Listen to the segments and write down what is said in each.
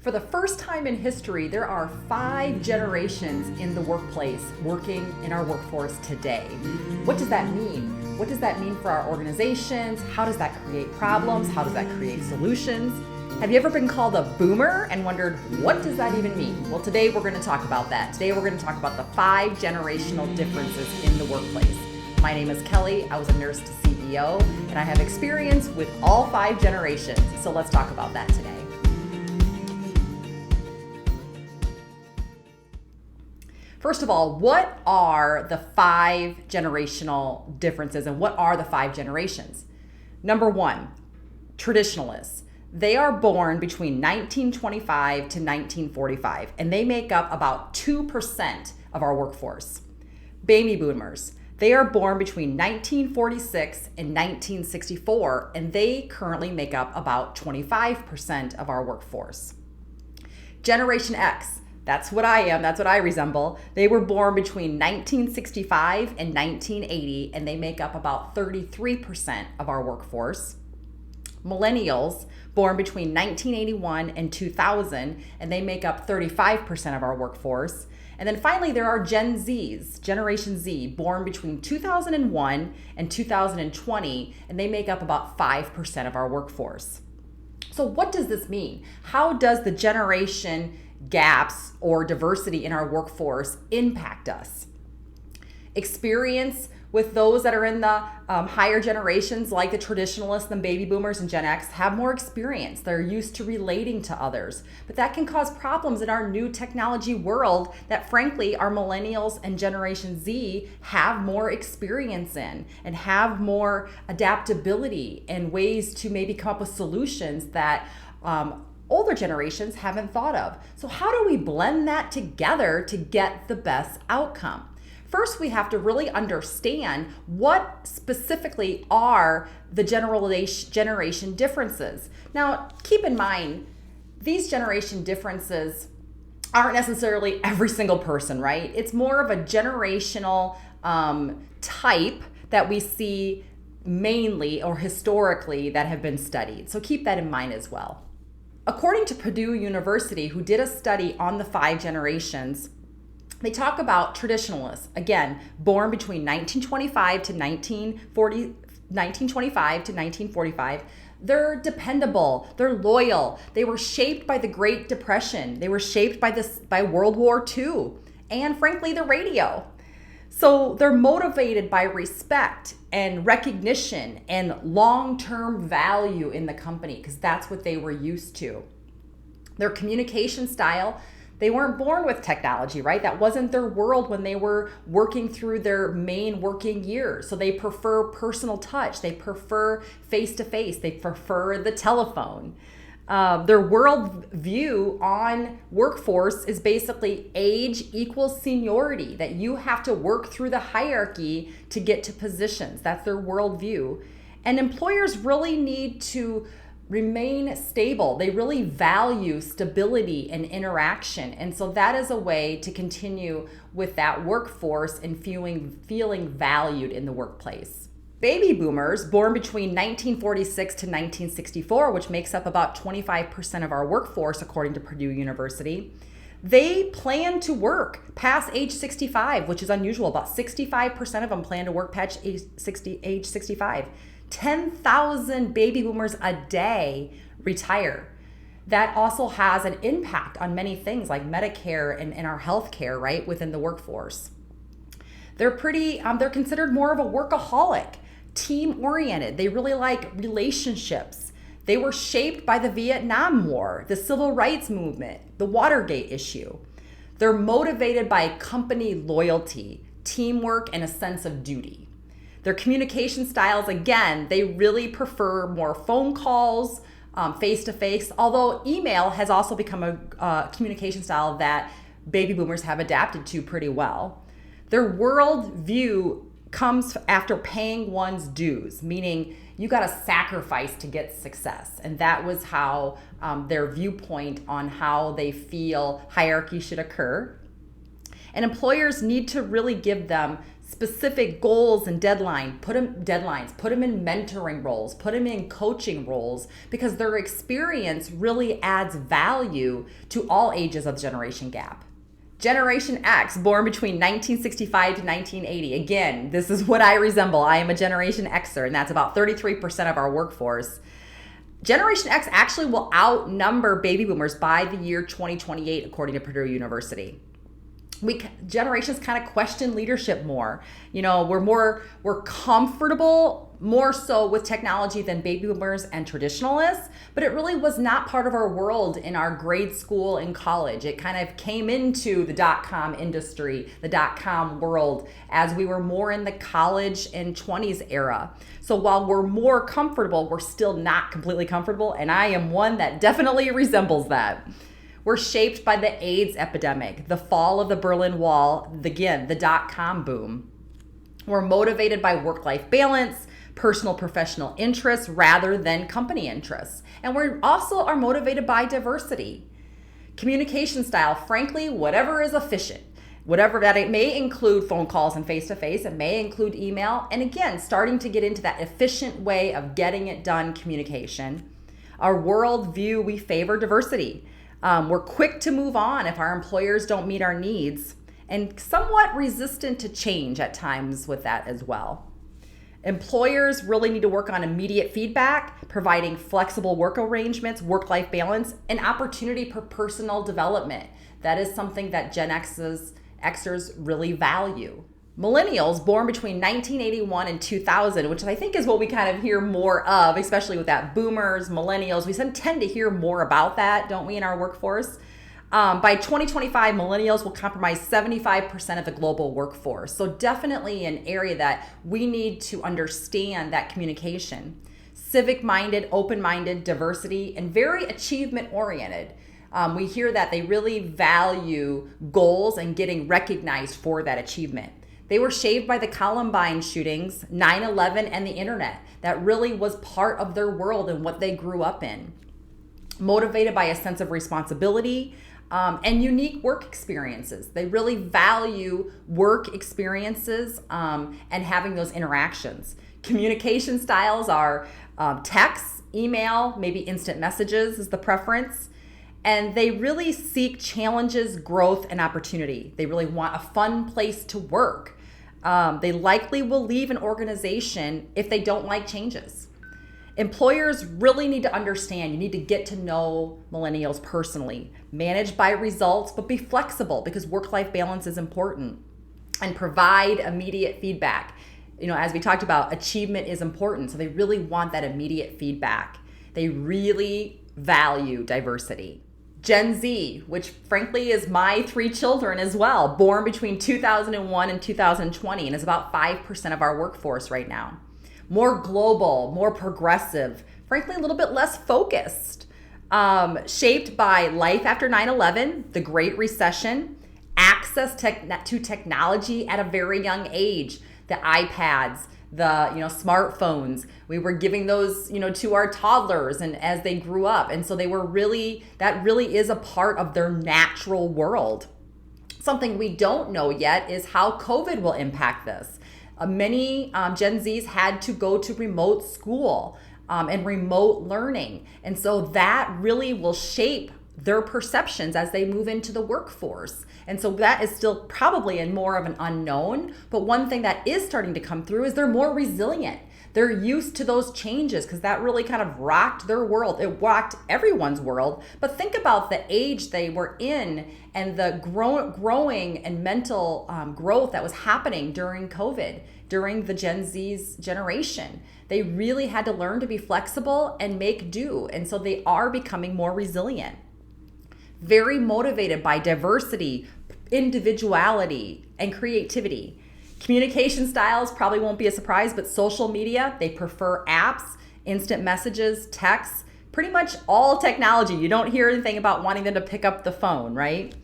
For the first time in history, there are 5 generations in the workplace working in our workforce today. What does that mean? What does that mean for our organizations? How does that create problems? How does that create solutions? Have you ever been called a boomer and wondered, what does that even mean? Well, today we're going to talk about that. Today we're going to talk about the 5 generational differences in the workplace. My name is Kelly. I was a nurse to CEO, and I have experience with all 5 generations. So let's talk about that today. First of all, what are the 5 generational differences and what are the 5 generations? Number 1, traditionalists. They are born between 1925 to 1945, and they make up about 2% of our workforce. Baby boomers. They are born between 1946 and 1964, and they currently make up about 25% of our workforce. Generation X. That's what I am. That's what I resemble. They were born between 1965 and 1980, and they make up about 33% of our workforce. Millennials, born between 1981 and 2000, and they make up 35% of our workforce. And then finally, there are Gen Zs, Generation Z, born between 2001 and 2020, and they make up about 5% of our workforce. So what does this mean? How does the generation gaps or diversity in our workforce impact us? Experience with those that are in the higher generations, like the traditionalists, the baby boomers and Gen X, have more experience. They're used to relating to others. But that can cause problems in our new technology world that, frankly, our millennials and Generation Z have more experience in and have more adaptability and ways to maybe come up with solutions that older generations haven't thought of. So how do we blend that together to get the best outcome? First, we have to really understand what specifically are the generation differences. Now, keep in mind, these generation differences aren't necessarily every single person, right? It's more of a generational type that we see mainly or historically that have been studied. So keep that in mind as well. According to Purdue University, who did a study on the 5 generations, they talk about traditionalists, again, born between 1925 to 1945. They're dependable, they're loyal. They were shaped by the Great Depression. They were shaped by World War II and, frankly, the radio. So they're motivated by respect and recognition and long-term value in the company because that's what they were used to. Their communication style, they weren't born with technology, right? That wasn't their world when they were working through their main working years. So they prefer personal touch. They prefer face-to-face. They prefer the telephone. Their world view on workforce is basically age equals seniority, that you have to work through the hierarchy to get to positions. That's their world view. And employers really need to remain stable. They really value stability and interaction. And so that is a way to continue with that workforce and feeling valued in the workplace. Baby boomers, born between 1946 to 1964, which makes up about 25% of our workforce, according to Purdue University, they plan to work past age 65, which is unusual. About 65% of them plan to work past age 65. 10,000 baby boomers a day retire. That also has an impact on many things like Medicare and our healthcare, right, within the workforce. They're considered more of a workaholic, team-oriented. They really like relationships. They were shaped by the Vietnam War, the Civil Rights Movement, the Watergate issue. They're motivated by company loyalty, teamwork, and a sense of duty. Their communication styles, again, they really prefer more phone calls, face-to-face, although email has also become a communication style that baby boomers have adapted to pretty well. Their world view comes after paying one's dues, meaning you got to sacrifice to get success. And that was how their viewpoint on how they feel hierarchy should occur. And employers need to really give them specific goals and deadlines, put them in mentoring roles, put them in coaching roles, because their experience really adds value to all ages of the generation gap. Generation X, born between 1965 to 1980. Again, this is what I resemble. I am a Generation Xer, and that's about 33% of our workforce. Generation X actually will outnumber baby boomers by the year 2028, according to Purdue University. Generations kind of question leadership more. We're comfortable more so with technology than baby boomers and traditionalists, but it really was not part of our world in our grade school and college. It kind of came into the .com industry, the .com world, as we were more in the college and 20s era. So while we're more comfortable, we're still not completely comfortable, and I am one that definitely resembles that. We're shaped by the AIDS epidemic, the fall of the Berlin Wall, the .com boom. We're motivated by work-life balance, personal professional interests rather than company interests. And we also are motivated by diversity. Communication style, frankly, whatever is efficient. Whatever that, it may include phone calls and face-to-face, it may include email. And again, starting to get into that efficient way of getting it done communication. Our worldview, we favor diversity. We're quick to move on if our employers don't meet our needs, and somewhat resistant to change at times with that as well. Employers really need to work on immediate feedback, providing flexible work arrangements, work-life balance, and opportunity for personal development. That is something that Gen Xers really value. Millennials, born between 1981 and 2000, which I think is what we kind of hear more of, especially with that boomers, millennials. We tend to hear more about that, don't we, in our workforce? By 2025, millennials will comprise 75% of the global workforce. So definitely an area that we need to understand that communication. Civic-minded, open-minded, diversity, and very achievement-oriented. We hear that they really value goals and getting recognized for that achievement. They were shaped by the Columbine shootings, 9/11, and the internet. That really was part of their world and what they grew up in. Motivated by a sense of responsibility and unique work experiences. They really value work experiences and having those interactions. Communication styles are text, email, maybe instant messages is the preference. And they really seek challenges, growth, and opportunity. They really want a fun place to work. They likely will leave an organization if they don't like changes. Employers really need to understand, you need to get to know millennials personally. Manage by results, but be flexible because work-life balance is important. And provide immediate feedback. As we talked about, achievement is important. So they really want that immediate feedback. They really value diversity. Gen Z, which frankly is my 3 children as well, born between 2001 and 2020, and is about 5% of our workforce right now. More global, more progressive, frankly a little bit less focused, shaped by life after 9/11, the Great Recession, access to technology at a very young age, the iPads, the smartphones. We were giving those to our toddlers and as they grew up, and so that really is a part of their natural world. Something we don't know yet is how COVID will impact this. Many Gen Zs had to go to remote school and remote learning, and so that really will shape their perceptions as they move into the workforce. And so that is still probably more of an unknown, but one thing that is starting to come through is they're more resilient. They're used to those changes because that really kind of rocked their world. It rocked everyone's world, but think about the age they were in and the growing and mental growth that was happening during COVID, during the Gen Z's generation. They really had to learn to be flexible and make do, and so they are becoming more resilient. Very motivated by diversity, individuality, and creativity. Communication styles probably won't be a surprise, but social media, they prefer apps, instant messages, texts, pretty much all technology. You don't hear anything about wanting them to pick up the phone, right?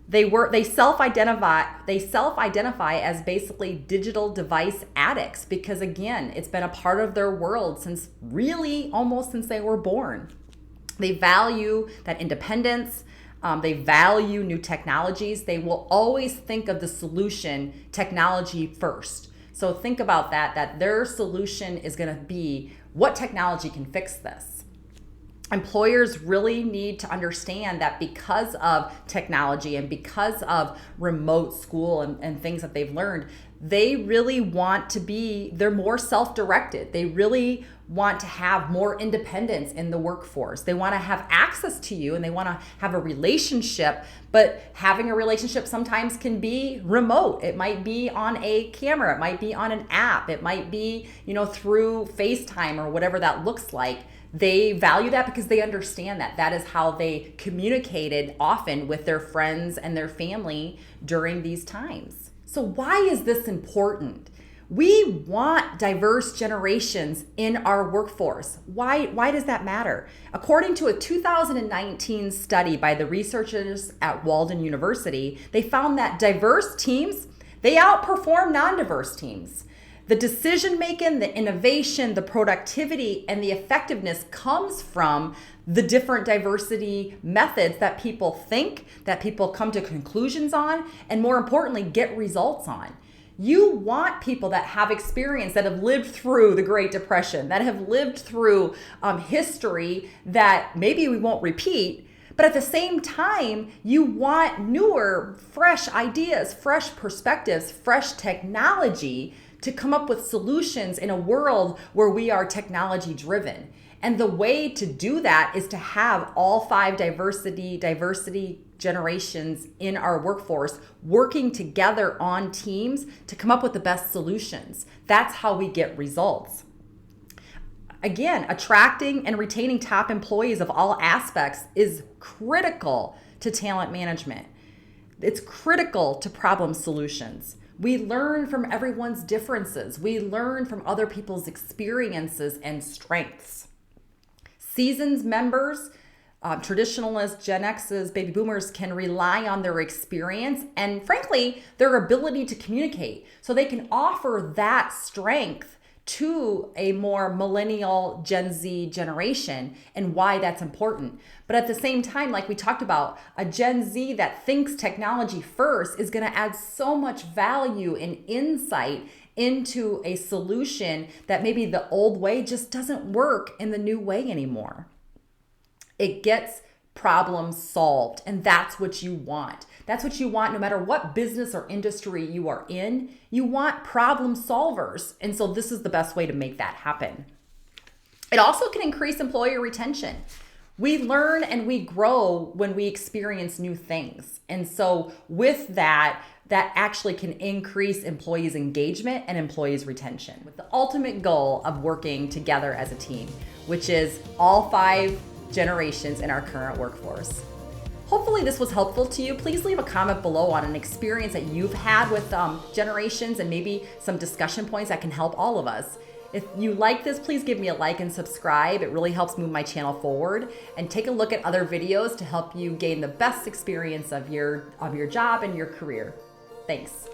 They self-identify as basically digital device addicts because again, it's been a part of their world since almost since they were born. They value that independence, They value new technologies. They will always think of the solution technology first. So think about that their solution is going to be what technology can fix this. Employers really need to understand that because of technology and because of remote school and things that they've learned, they really want to they're more self-directed. They really want to have more independence in the workforce. They want to have access to you and they want to have a relationship, but having a relationship sometimes can be remote. It might be on a camera, it might be on an app, it might be, through FaceTime or whatever that looks like. They value that because they understand that is how they communicated often with their friends and their family during these times. So why is this important? We want diverse generations in our workforce. Why does that matter? According to a 2019 study by the researchers at Walden University, they found that diverse teams, they outperform non-diverse teams. The decision-making, the innovation, the productivity, and the effectiveness comes from the different diversity methods that people think, that people come to conclusions on, and more importantly, get results on. You want people that have experience, that have lived through the Great Depression, that have lived through history that maybe we won't repeat, but at the same time, you want newer, fresh ideas, fresh perspectives, fresh technology to come up with solutions in a world where we are technology driven. And the way to do that is to have all 5 diversity generations in our workforce working together on teams to come up with the best solutions. That's how we get results. Again, attracting and retaining top employees of all aspects is critical to talent management. It's critical to problem solutions. We learn from everyone's differences. We learn from other people's experiences and strengths. Seasoned members, traditionalists, Gen X's, baby boomers can rely on their experience and frankly, their ability to communicate. So they can offer that strength to a more millennial Gen Z generation and why that's important. But at the same time, like we talked about, a Gen Z that thinks technology first is going to add so much value and insight into a solution that maybe the old way just doesn't work in the new way anymore. It gets problems solved, and that's what you want. That's what you want no matter what business or industry you are in. You want problem solvers, and so this is the best way to make that happen. It also can increase employee retention. We learn and we grow when we experience new things. And so with that actually can increase employees' engagement and employees' retention with the ultimate goal of working together as a team, which is all 5 generations in our current workforce. Hopefully this was helpful to you. Please leave a comment below on an experience that you've had with generations and maybe some discussion points that can help all of us. If you like this, please give me a like and subscribe. It really helps move my channel forward. And take a look at other videos to help you gain the best experience of your job and your career. Thanks.